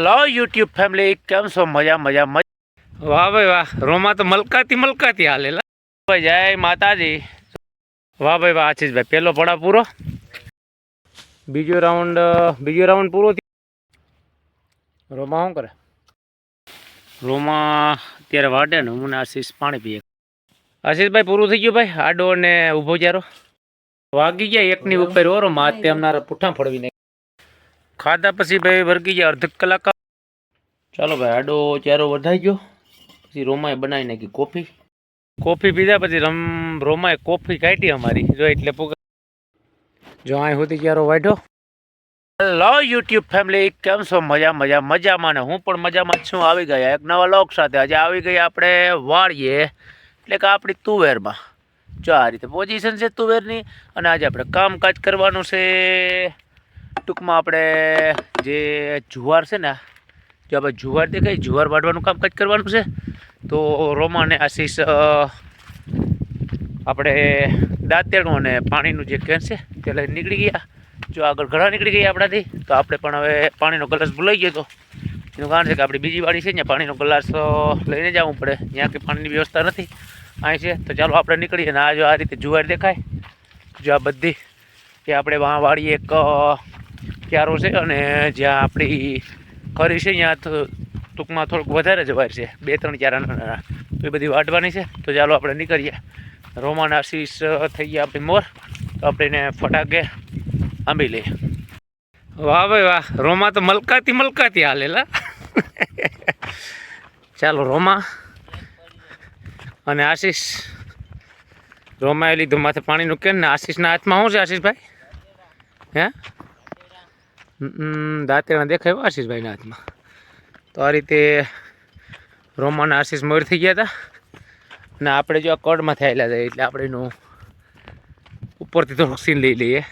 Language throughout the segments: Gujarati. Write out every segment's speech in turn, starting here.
હેલો યુટ્યુબ ફેમિલી, કેમ છો? મજા મજા મજા. વાહ ભાઈ વાહ, રોમા તો મલકાતી હાલેલા ભાઈ. જય માતાજી. વાહ ભાઈ વાહ, આશીષભાઈ પહેલો પડાવ પૂરો, બીજો રાઉન્ડ પૂરો થયો. રોમા શું કરે? રોમા અત્યારે વાટે ને, હું આશીષ પાણી પીએ. આશીષભાઈ પૂરું થઈ ગયું ભાઈ, આડો ને ઊભો ચારો વાગી ગયા એકની ઉપર ઓરો માથે હમણાં પુઠ્ઠા ફોડવી નાખી. ખાધા પછી ભાઈ વર્ગી ગયા અડધ કલાક. ચાલો ભાઈ, આડો ચારો વધાઈ ગયો. પછી રોમાએ બનાવી નાખી કોફી પીધા પછી રોમાએ કોફી કાઢી અમારી જો, એટલે જો અહીં સુધી ચારો વાઢ્યો. હેલો યુટ્યુબ ફેમિલી, કેમ છો? મજા મજા મજામાં ને હું પણ મજામાં જ છું. આવી ગયા એક નવા લોક સાથે. આજે આવી ગયા આપણે વાળીએ, એટલે કે આપણી તુવેરમાં. જો આ રીતે પોઝિશન છે તુવેરની, અને આજે આપણે કામકાજ કરવાનું છે. ટૂંકમાં આપણે જે જુવાર છે ને, જો આપણે જુવાર દેખાય, જુવાર વાઢવાનું કામકાજ કરવાનું છે. તો રોમાને આશીષ આપણે દાંતેણું અને પાણીનું જે કેન છે તે લઈને નીકળી ગયા. જો આગળ ઘણા નીકળી ગયા આપણાથી. તો આપણે પણ હવે પાણીનો ગ્લાસ ભૂલાઈ ગયો હતો. એનું કારણ છે કે આપણી બીજી વાડી છે ને, પાણીનો ગ્લાસ લઈને જવું પડે, ત્યાં કંઈ પાણીની વ્યવસ્થા નથી અહીં છે. તો ચાલો આપણે નીકળીએ. ને આ જો આ રીતે જુવાર દેખાય, જો આ બધી એ આપણે વાડીએ એક ક્યારો છે, અને જ્યાં આપણી ખરી છે ત્યાં ટૂંકમાં થોડુંક વધારે જવાર છે, 2-3 ક્યારા. તો એ બધી વાટવાની છે. તો ચાલો આપણે નીકળીએ. રોમાન આશીષ થઈ ગયા આપણી મોર, તો આપણે એને ફટાકે આંબી લઈએ. વાહ ભાઈ વાહ, રોમા તો મલકાતી હાલેલા. ચાલો રોમા અને આશીષ. રોમાએ લીધું માથે પાણીનું કેન ને આશીષના હાથમાં શું છે આશીષભાઈ? હે દાંતેણા દેખાય આશીષભાઈના હાથમાં. તો આ રીતે રોમાના આશીષ મોર થઈ ગયા હતા. ને આપણે જો આ કડમાં થયેલા હતા, એટલે આપણે એનું ઉપરથી થોડુંક સીન લઈ લઈએ.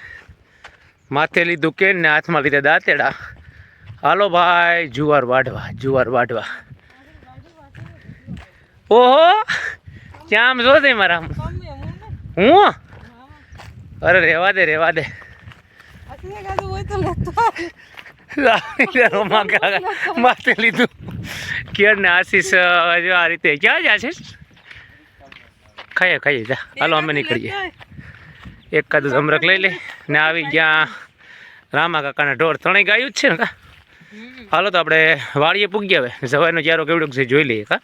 માથે લીધું કેન ને હાથમાં લીધા દાંતેડા. હાલો ભાઈ, જુવાર વાઢવા. ઓહો, ક્યાં આમ જો દે મારા હું? અરે રેવા દે. રોમા માથે લીધું કેન ને આશીષ જો આ રીતે. ક્યાં છે આશીષ? ખાઈએ જા. હાલો અમે નીકળીએ. એક કાદું જમરક લઈ લે ને આવી ગયા રામા કાકાના ઢોર. ત્રણેય ગાયું જ છે ને કા? હાલો તો આપણે વાડીએ પૂગી આવે. સવારનો ચારો કેવડોક છે જોઈ લઈએ કા.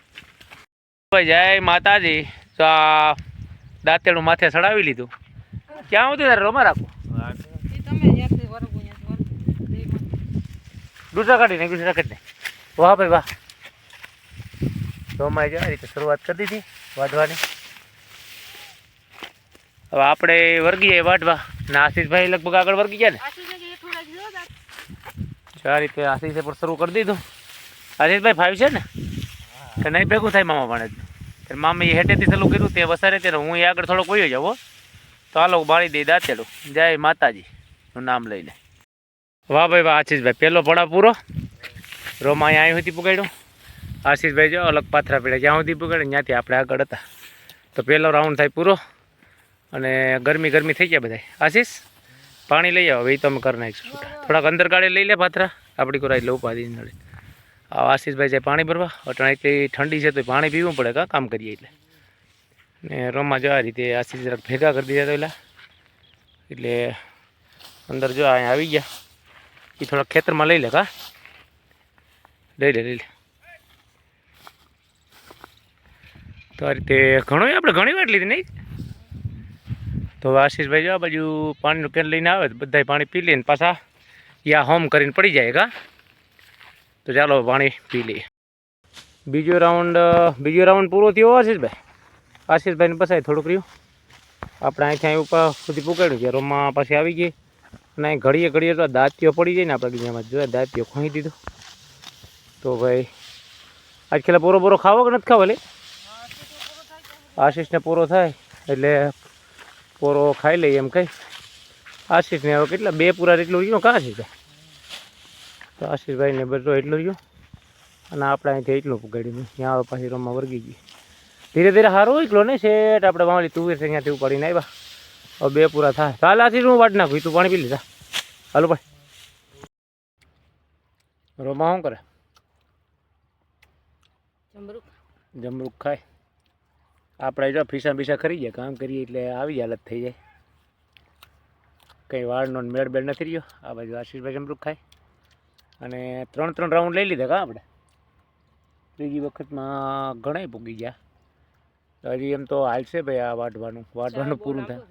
જય માતાજી. તો આ દાંતેણું માથે ચડાવી લીધું. ક્યાં આવતું તારે રોમા રાખો? દૂસરા કાઢી નહીં. વાહ ભાઈ વાહ. રોમાએ આ રીતે શરૂઆત કરી દીધી વાઢવાની. હવે આપણે વર્ગી જાય વાઢવા. ને આશીષભાઈ લગભગ આગળ વર્ગી ગયા ને. આ રીતે આશીષે પણ શરૂ કરી દીધું. આશીષભાઈ ફાવી છે ને કે નહીં? ભેગું થાય મામા પાણે. મામા એ હેઠેથી ચાલુ કર્યું, તે વસારે ત્યારે હું એ આગળ થોડોક વયો જાઉં. તો હાલો બાળી દઈ દાંતેડું. જય માતાજીનું નામ લઈને. વાહ ભાઈ વાહ, આશીષભાઈ પહેલો પડાવ પૂરો. રોમા અહીં સુધી પુગાડ્યું. આશીષભાઈ જો અલગ પાથરા પડ્યા, જ્યાં સુધી પુગાડે ત્યાંથી આપણે આગળ હતા. તો પહેલો રાઉન્ડ થાય પૂરો. અને ગરમી થઈ ગયા બધા. આશીષ પાણી લઈ આવો, એ તો અમે કરી નાખીશું. થોડાક અંદર ગાડી લઈ લે પાથરા, આપણી કોરાઈ લો ઉપાધી નડે. આશીષભાઈ જાય પાણી ભરવા. અટણા એટલી ઠંડી છે તો પાણી પીવું પડે કામ કરીએ એટલે. ને રોમા જો આ રીતે આશીષ જરાક ભેગા કરી દીધા તો એટલે અંદર જો અહીંયા આવી ગયા. એ થોડાક ખેતરમાં લઈ લે કા. લઈ લે. તો આ રીતે આપણે ઘણી વાર લીધી નહીં. તો આશીષભાઈ જો આ બાજુ પાણીનું કેન લઈને આવે તો બધા પાણી પી લઈએ ને પાછા યા હોમ કરીને પડી જાય કા. તો ચાલો પાણી પી લઈએ. બીજો રાઉન્ડ પૂરો થયો આશીષભાઈને પસાય થોડુંક રહ્યું. આપણે અહીંથી અહીં ઉપર સુધી પુગાડ્યું છે. રોમા પાછી આવી ગઈ. અને અહીં ઘડીએ તો દાંતીઓ પડી જાય ને આપણે દુનિયામાં. જો દાંતીઓ ખોઈ દીધું. તો ભાઈ આજ ખેલા પોરો ખાવો કે નથી ખાવો? લે આશીષને પોરો થાય એટલે પોરો ખાઈ લઈએ એમ કઈ. આશીષને હવે કેટલા 2 પૂરા એટલું રહ્યું કાં છે? તો આશીષભાઈને બધો એટલું રહ્યું. અને આપણે અહીંથી એટલું પુગાડ્યું. ત્યાં હવે પાછી રોમા વર્ગી ગઈ. ધીરે ધીરે સારું એકલો નહીં શેઠ. આપણે વાળી તુવેર છે ત્યાંથી ઉપાડીને આવ્યા. હવે 2 પૂરા થાય. ચાલ આશીષ હું વાટ નાખું, તું પાણી પી લીધા. હાલો ભાઈ. રોમા શું કરે? જમરૂખ ખાય. આપણે જો ફીસા બીસા ખરી જાય કામ કરીએ એટલે આવી હાલત થઈ જાય. કંઈ વાળનો મેળ બેળ નથી રહ્યો. આ બાજુ આશીષભાઈ જમરૂખ ખાય. અને 3 રાઉન્ડ લઈ લીધા કા આપણે. ત્રીજી વખતમાં ઘણા પૂગી ગયા. હજી એમ તો હાલશે ભાઈ આ વાઢવાનું પૂરું થાય.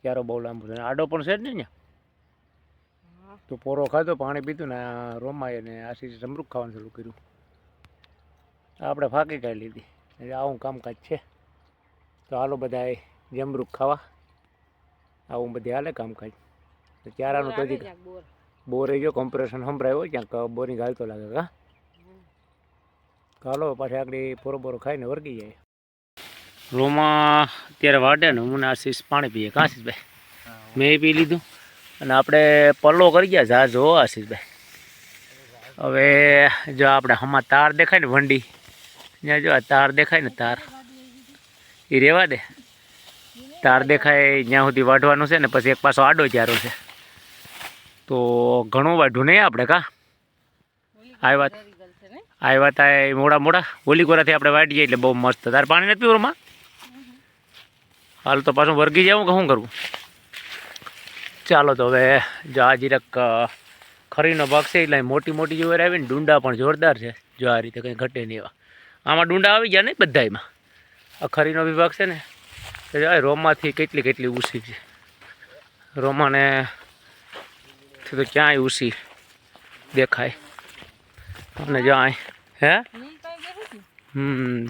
ક્યારો બહુ લાંબુ થાય. આડો પણ છે જ ને અહીંયા. તો પોરો ખાધો, પાણી પીધું ને રોમાય અને આશીષ જમરૂખ ખાવાનું શરૂ કર્યું. આપણે ફાંકી કાઢી લીધી. એટલે આવું કામકાજ છે. તો હાલો બધા જમરૂખ ખાવા. આવું બધી હાલે કામકાજ. ચારાનું તો હજી બોરે જો કોમ્પ્રેશન સંભળાયો હોય ક્યાંક બોરિંગ હાલતો લાગે કા. હાલો પાછી આગળ પોરો ખાઈને વર્ગી જાય. રોમાં અત્યારે વાઢે ને હું આશીષ પાણી પીએ કાં આશીષભાઈ? મેં પી લીધું અને આપણે પલ્લો કરી ગયા જા જો આશીષભાઈ. હવે જો આપણે હમણાં તાર દેખાય ને વંડી, ત્યાં જો આ તાર દેખાય ને તાર એ રહેવા દે. તાર દેખાય જ્યાં સુધી વાઢવાનું છે ને પછી એક પાછો આડો ચારો છે. તો ઘણું વાઢું નહીં આપણે કા. આવ્યા તા મોડા ઓલી કોરાથી આપણે વાઢીએ એટલે બહુ મસ્ત. તાર પાણી નથી પીવું? હાલ તો પાછું વર્ગી જાઉં કે શું કરવું? ચાલો તો હવે જો આ જીરક ખરીનો ભાગ છે એટલે મોટી જોવાર આવી ને ડુંડા પણ જોરદાર છે. જો આ રીતે કંઈ ઘટે નહીં એવા. આમાં ડુંડા આવી ગયા નહીં બધામાં. આ ખરીનો વિભાગ છે ને તો રોમાંથી કેટલી ઉસી છે. રોમાને તો ક્યાંય ઉસી દેખાય. અને જો અહીં હે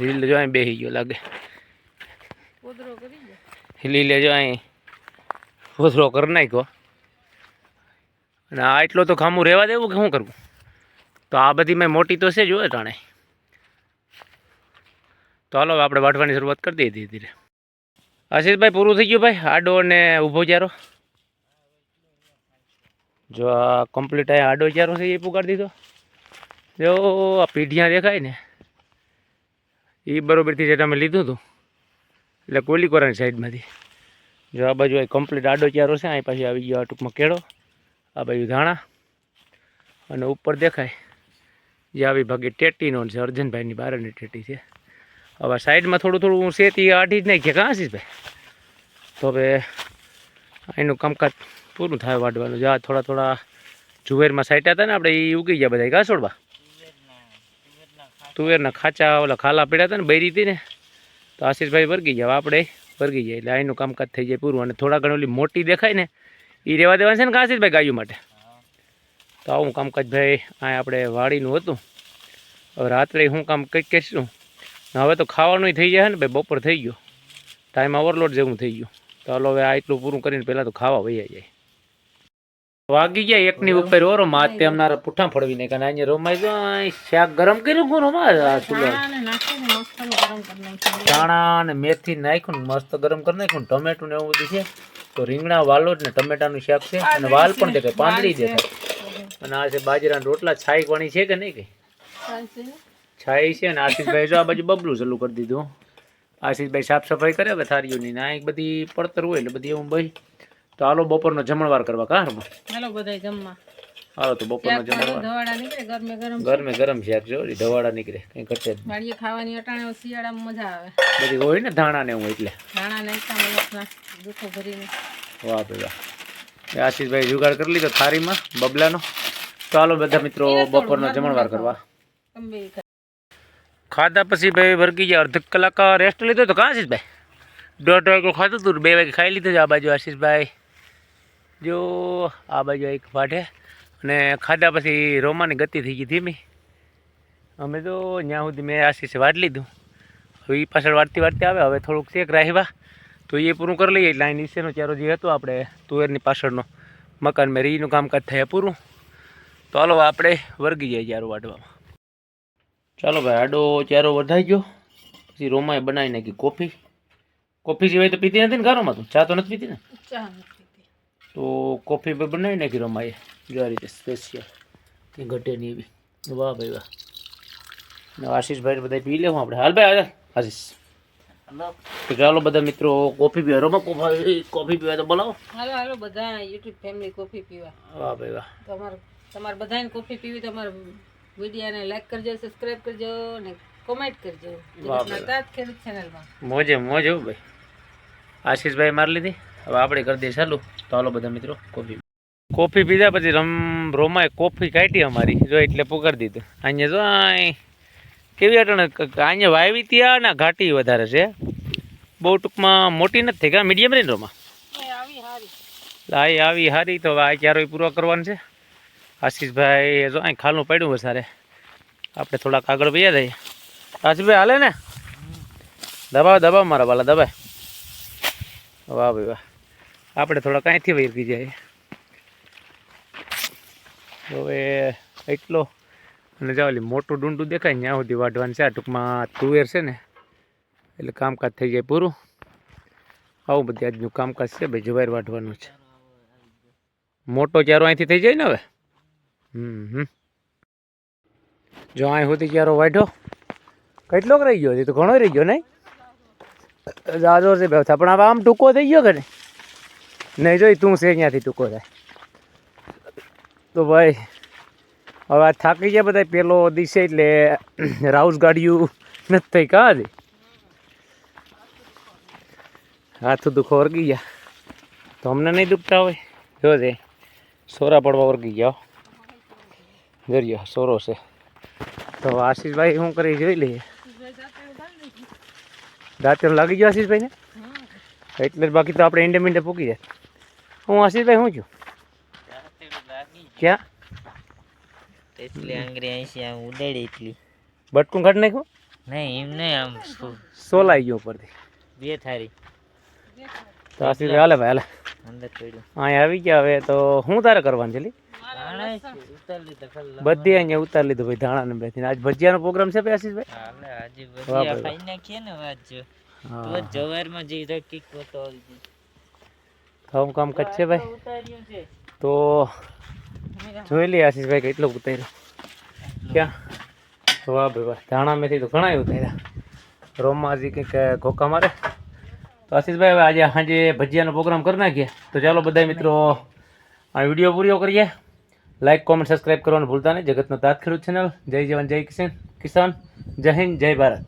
લીલે જો અહીં બેસી ગયો લાગે. લીલે જો અહીં પોતરો કરી નાખ્યો. અને આ એટલો તો ખામું રહેવા દેવું કે શું કરવું? તો આ બધી મેં મોટી તો છે જોયે જાણે. તો હાલો આપણે વાઢવાની શરૂઆત કરી દઈએ ધીરે ધીરે. આશીષભાઈ પૂરું થઈ ગયું ભાઈ આડો અને ઊભો ચારો. જો આ કમ્પ્લીટ આ આડો ચારો છે એ પુગાડી દીધો. જો આ પીઢિયા દેખાય ને એ બરોબરથી જે તમે લીધું હતું એટલે કોલી કોરાની સાઈડમાંથી. જો આ બાજુ કમ્પ્લીટ આડો ચારો છે. અહીં પાછી આવી ગયો આ ટૂંકમાં કેળો. આ બાજુ ધાણા અને ઉપર દેખાય જે આવી ભાગે ટેટીનો છે. અર્જનભાઈની બારની ટેટી છે. હવે સાઈડમાં થોડું હું શેતી આઢી જ નાખીએ કાં આશીષભાઈ? તો હવે એનું કામકાજ પૂરું થાય વાઢવાનું. જે આ થોડા જુવેરમાં સાઈટા હતા ને આપણે એ ઉગી ગયા બધા કાં છોડવા. તુવેરના ખાચા ઓલા ખાલા પીડા હતા ને બૈરી હતી ને તો આશીષભાઈ વર્ગી ગયા. આપણે વર્ગી જાય એટલે એનું કામકાજ થઈ જાય પૂરું. અને થોડા ઘણી ઓલી મોટી દેખાય ને એ રહેવા દેવાની છે ને આશીષભાઈ ગાયું માટે. તો આવું કામકાજ ભાઈ આ આપણે વાડીનું હતું. હવે રાત્રે શું કામ કંઈક કરીશું. હવે તો ખાવાનું થઈ જાય ને ભાઈ. બપોર થઈ ગયો, ટાઈમ ઓવરલોડ જેવું થઈ ગયું. તો હાલો હવે આ એટલું પૂરું કરીને પહેલાં તો ખાવા વૈયા જાય. વાગી ગયા એકની ઉપર ઓરો માં તે અમારા પુઠ્ઠા ફળવી નાખ્યા. અહીંયા રોમાઈ જો શાક ગરમ કર્યું કોણ રોમા ધાણા અને મેથી નાખ્યું ને મસ્ત ગરમ કરી નાખ્યું. ટમેટું ને એવું બધું છે. તો રીંગણા વાલો ને ટમેટાનું શાક છે. અને વાલ પણ દેખાય, પાંદડી દેખાય. અને આ છે બાજરાના રોટલા. છાઈ પાણી છે કે નહીં? કઈ છાઈ છે. અને આશીષભાઈ જો આ બાજુ બબલું ચાલુ કરી દીધું. આશીષભાઈ સાફ સફાઈ કરે હવે થારીઓની ના બધી પડતર હોય એટલે બધી એવું ભાઈ. તો હાલો બપોરનો જમણવાર કરવા કા હાલો બધા જમવા. હાલો તો બપોરનો જમણવાર ગરમે ગરમ શાક જો ધવાડા નીકળે કઈ ઘટે વાડીએ ખાવાની અટાણે શિયાળામાં મજા આવે. બધી હોય ને ધાણા ને એવું એટલે ધાણા નાખ્યા દુખો ભરીને. વાહ ભાઈ વાહ. આશીષભાઈ જુગાડ કરી લીધો થારીમાં બબલાનો. તો હાલો બધા મિત્રો બપોરનો જમણવાર કરવા. ખાધા પછી ભાઈ વર્ગી ગયા. અડધ કલાક રેસ્ટ લીધો તો કાં આશીષભાઈ? 1:30 વાગે ખાધું હતું, 2 વાગે ખાઈ લીધું. આ બાજુ આશીષભાઈ જો આ બાજુ એક વાઢે. અને ખાધા પછી રોમાની ગતિ થઈ ગઈ ધીમી. અમે તો ત્યાં સુધી મેં આશીષે વાઢ લીધું. હવે એ પાછળ વાળતી આવે. હવે થોડુંક શેક રાહવા તો એ પૂરું કરી લઈએ. એટલે અહીં નીચેનો ચારો જે હતો આપણે તુવેરની પાછળનો મકાનમાં રીનું કામકાજ થાય પૂરું. તો હાલો આપણે વર્ગી જાય ચારો વાઢવામાં. ચાલો ભાઈ આડો ચારો વધાઈ ગયો. પછી રોમાએ બનાવી નાખી કોફી. કોફી સિવાય તો પીતી નથી ને ઘરોમાં? તો ચા તો નથી પીતી ને? ચા નથી પીતી. તો કોફી પર બનાવી નાખી રોમાએ જો આ રીતે સ્પેશિયલ કંઈ ઘટે નહીં એવી. વાહ ભાઈ વાહ. આશીષભાઈ બધા પી લેવું આપણે. હાલ ભાઈ આશીષ. તો ચાલો બધા મિત્રો કોફી પીવા. રોમા કોફી પીવા તો બોલાવો. હાલો હાલો બધા યુટ્યુબ ફેમિલી કોફી પીવા. વાહ ભાઈ વાહ. તમારે બધાને કોફી પીવી. તમારે વિડીયોને લાઈક કરજો, સબસ્ક્રાઈબ કરજો ને કોમેન્ટ કરજો વાહ જગતના તાત ખેડૂત ચેનલમાં. મોજે મોજ હો ભાઈ. આશીષભાઈ મારી લીધી, હવે આપણે કરી દઈએ ચાલુ. તો હાલો બધા મિત્રો કોફી પીધા પછી રોમાએ કોફી કાઢી અમારી જો એટલે પુગાડી દીધું. અહીંયા જો કેવી અટણ અહીંયા વાવી ત્યાં ને ઘાટી વધારે છે, બહુ ટૂંકમાં મોટી નથી થઈ, કા મીડિયમ રહી રોમાં આવી હારી આવી હારી. તો હવે આ ક્યારો પૂરો કરવાનું છે. આશીષભાઈ જો અહીં ખાલનું પડ્યું વધારે, આપણે થોડાક આગળ વયા જઈએ. આશીષભાઈ હાલે ને, દબાવ મારા વાલા દબાય. વાહ ભાઈ વાહ, આપણે થોડાક અહીંથી વહી જાય હવે એટલો. અને જાવ મોટું ડુંડું દેખાય ને ત્યાં સુધી વાઢવાનું છે. આ ટૂંકમાં તુવેર છે ને એટલે કામકાજ થઈ જાય પૂરું. આવું બધી આજનું કામકાજ છે ભાઈ, જવાર વાઢવાનું છે. મોટો ચારો અહીંથી થઈ જાય ને હવે. જો અહીં સુધી ચારો વાઢ્યો, કેટલોક રહી ગયો તો ઘણો રહી ગયો નહીં, જાજો છે બેઠા. પણ હવે આમ ટૂંકો થઈ ગયો કે નહીં જોઈ તું છે અહીંયાથી ટૂંકો થાય તો ભાઈ હવે આ થાકી ગયા બધા. પેલો દિશે એટલે રાઉસ ગાડીયું નથી થઈ કાં હતી, હાથ દુખો વર્ગી ગયા. તો અમને નહીં દુખતા હોય જો છે, સોરા પડવા વર્ગી ગયા જરિયો સોરો છે. તો આશીષભાઈ શું કરી જોઈ લઈએ. દાંત લાગી ગયો આશીષભાઈ ને એટલે જ, બાકી તો આપણે ઈંડે મીંડે પૂકી જાય. હું આશીષભાઈ શું છું ક્યાં એટલે આંગળી આંસી આમ ઉડાડી એટલી બટકું કાઢી નાખ્યું નહીં એમ નહીં આમ સોલાઈ ગયો ઉપરથી બે થારી તો આશીષભાઈ હાલે ભાઈ હાલે અંદર પડ્યું અહીંયા આવી ગયા. હવે તો હું તારે કરવાનું છે ઉતાર લીધા ખલ્લા બધી અહીંયા ઉતાર લીધું ભાઈ ધાણા ને બેથી. આજ ભજીયાનો પ્રોગ્રામ છે ભાઈ આશીષભાઈ. હાલે આજે બધી ખાઈ નાખીએ ને વાત જો તો જવારમાં જે રકી કોતો કામ કામ કચ્છ છે ભાઈ. ઉતાર્યું છે તો જોઈ લઈએ આશીષભાઈ કેટલો ઉતાર્યો ક્યાં. વાહ ભાઈ વાહ, ધાણા મેથી તો ઘણા ઉતાર્યા. રોમમાં હજી કંઈક ઘોકા મારે. તો આશીષભાઈ હવે આજે સાંજે ભજીયાનો પ્રોગ્રામ કરી નાખીએ. તો ચાલો બધા મિત્રો આ વિડીયો પૂરો કરીએ. લાઈક કોમેન્ટ સબસ્ક્રાઈબ કરવાનું ભૂલતા નહીં. જગતનો તાત ખેડૂત ચેનલ. જય જવાન જય કિસાન, જય હિન્દ જય ભારત.